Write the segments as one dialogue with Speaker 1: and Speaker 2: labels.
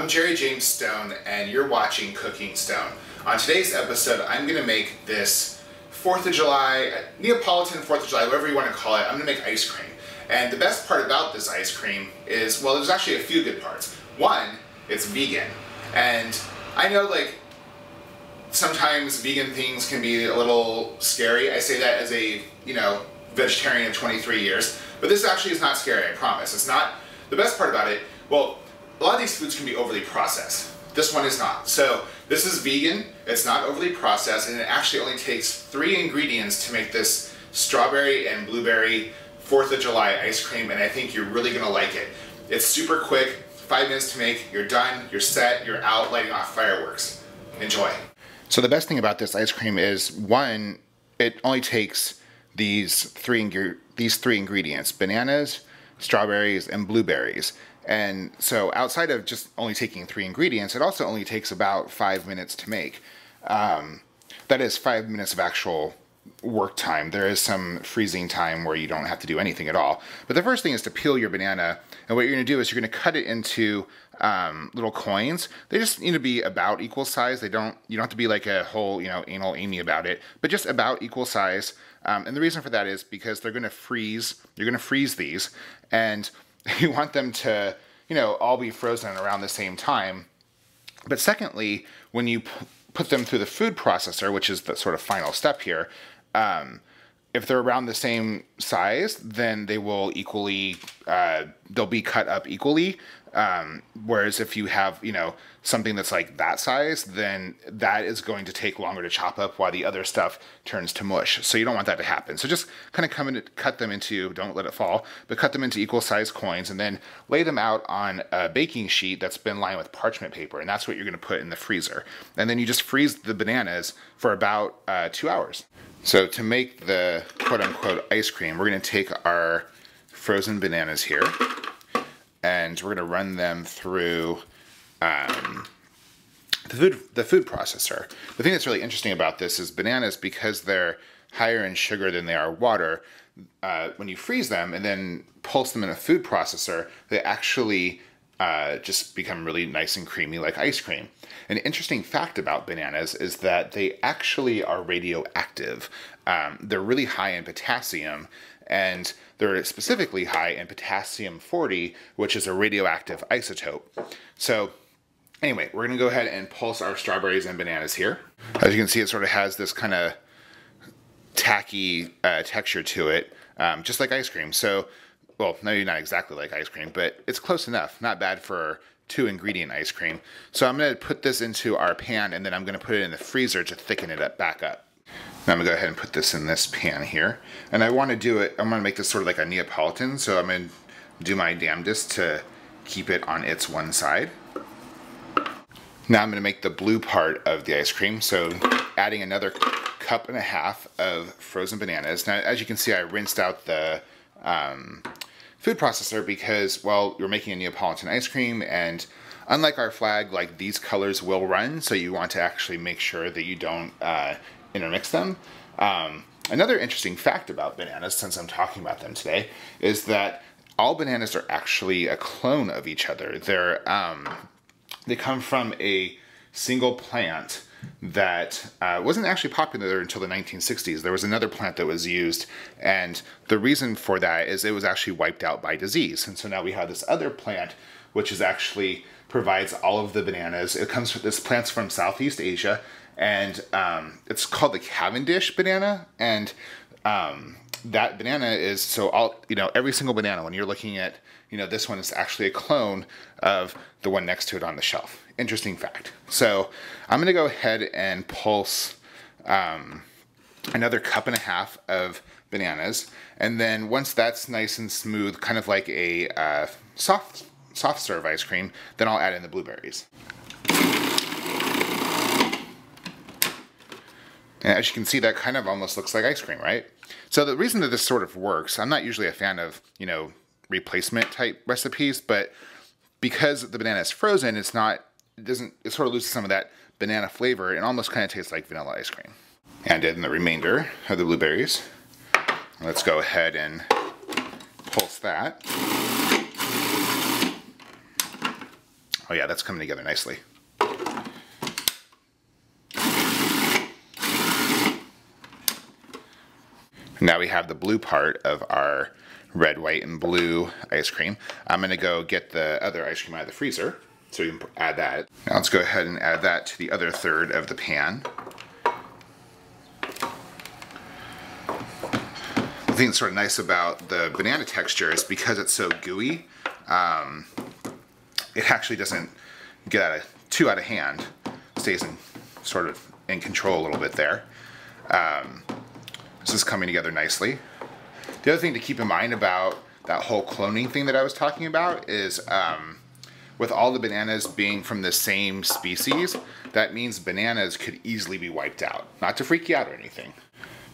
Speaker 1: I'm Jerry James Stone, and you're watching Cooking Stone. On today's episode, I'm going to make this 4th of July, Neapolitan 4th of July, whatever you want to call it. I'm going to make ice cream. And the best part about this ice cream is, well, there's actually a few good parts. One, it's vegan. And I know, like, sometimes vegan things can be a little scary. I say that as a, vegetarian of 23 years. But this actually is not scary, I promise. It's not. The best part about it, well, a lot of these foods can be overly processed. This one is not. So this is vegan, it's not overly processed, and it actually only takes 3 ingredients to make this strawberry and blueberry 4th of July ice cream, and I think you're really gonna like it. It's super quick, 5 minutes to make, you're done, you're set, you're out lighting off fireworks. Enjoy. So the best thing about this ice cream is, one, it only takes these three ingredients: bananas, strawberries, and blueberries. And so outside of just only taking 3 ingredients, it also only takes about 5 minutes to make. That is 5 minutes of actual work time. There is some freezing time where you don't have to do anything at all. But the first thing is to peel your banana, and what you're going to do is you're going to cut it into little coins. They just need to be about equal size. You don't have to be like a whole, anal Amy about it, but just about equal size. And the reason for that is because they're going to freeze. You're going to freeze these, and you want them to, all be frozen around the same time. But secondly, when you put them through the food processor, which is the sort of final step here, if they're around the same size, then they will equally, they'll be cut up equally. Whereas if you have, something that's like that size, then that is going to take longer to chop up while the other stuff turns to mush. So you don't want that to happen. So just kind of cut them into, don't let it fall, but cut them into equal size coins, and then lay them out on a baking sheet that's been lined with parchment paper. And that's what you're going to put in the freezer. And then you just freeze the bananas for about 2 hours. So to make the quote-unquote ice cream, we're going to take our frozen bananas here, and we're going to run them through the food processor. The thing that's really interesting about this is bananas, because they're higher in sugar than they are water, when you freeze them and then pulse them in a food processor, they actually just become really nice and creamy like ice cream. An interesting fact about bananas is that they actually are radioactive. They're really high in potassium, and they're specifically high in potassium-40, which is a radioactive isotope. So anyway, we're going to go ahead and pulse our strawberries and bananas here. As you can see, it sort of has this kind of tacky texture to it, just like ice cream. So, well, maybe not exactly like ice cream, but it's close enough. Not bad for 2-ingredient ice cream. So I'm going to put this into our pan, and then I'm going to put it in the freezer to thicken it back up. Now I'm going to go ahead and put this in this pan here. And I want to do it, I'm going to make this sort of like a Neapolitan, so I'm going to do my damnedest to keep it on its one side. Now I'm going to make the blue part of the ice cream, so adding another 1.5 cups of frozen bananas. Now, as you can see, I rinsed out the food processor because, well, you're making a Neapolitan ice cream, and unlike our flag, like, these colors will run, so you want to actually make sure that you don't intermix them. Another interesting fact about bananas, since I'm talking about them today, is that all bananas are actually a clone of each other. They come from a single plant that wasn't actually popular until the 1960s. There was another plant that was used, and the reason for that is it was actually wiped out by disease. And so now we have this other plant, which is actually provides all of the bananas. It comes from, this plant's from Southeast Asia, and it's called the Cavendish banana. And that banana is, so every single banana, when you're looking at, this one is actually a clone of the one next to it on the shelf. Interesting fact. So I'm going to go ahead and pulse another 1.5 cups of bananas. And then once that's nice and smooth, kind of like a soft serve ice cream, then I'll add in the blueberries. And as you can see, that kind of almost looks like ice cream, right? So the reason that this sort of works, I'm not usually a fan of, replacement type recipes, but because the banana is frozen, it sort of loses some of that banana flavor and almost kind of tastes like vanilla ice cream. And in the remainder of the blueberries, let's go ahead and pulse that. Oh yeah, that's coming together nicely. Now we have the blue part of our red, white, and blue ice cream. I'm gonna go get the other ice cream out of the freezer so we can add that. Now let's go ahead and add that to the other third of the pan. The thing that's sort of nice about the banana texture is because it's so gooey, it actually doesn't get too out of hand. It stays sort of in control a little bit there. This is coming together nicely. The other thing to keep in mind about that whole cloning thing that I was talking about is with all the bananas being from the same species, that means bananas could easily be wiped out. Not to freak you out or anything.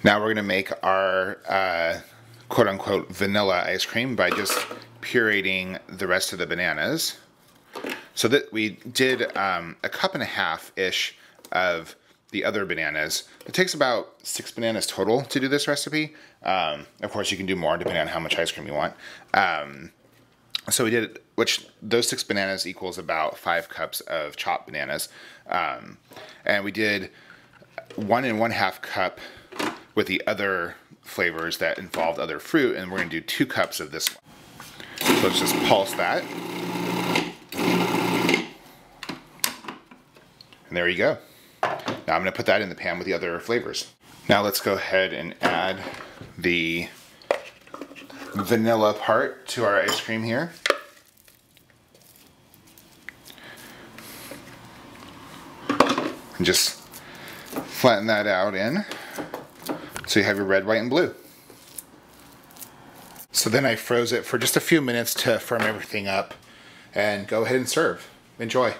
Speaker 1: Now we're gonna make our quote-unquote vanilla ice cream by just pureeing the rest of the bananas. So that we did a cup and a half-ish of the other bananas. It takes about 6 bananas total to do this recipe. Of course, you can do more depending on how much ice cream you want. So we did, which those 6 bananas equals about 5 cups of chopped bananas. And we did 1 1/2 cup with the other flavors that involved other fruit, and we're gonna do 2 cups of this one. So let's just pulse that. And there you go. Now I'm gonna put that in the pan with the other flavors. Now let's go ahead and add the vanilla part to our ice cream here. And just flatten that out in. So you have your red, white, and blue. So then I froze it for just a few minutes to firm everything up and go ahead and serve. Enjoy.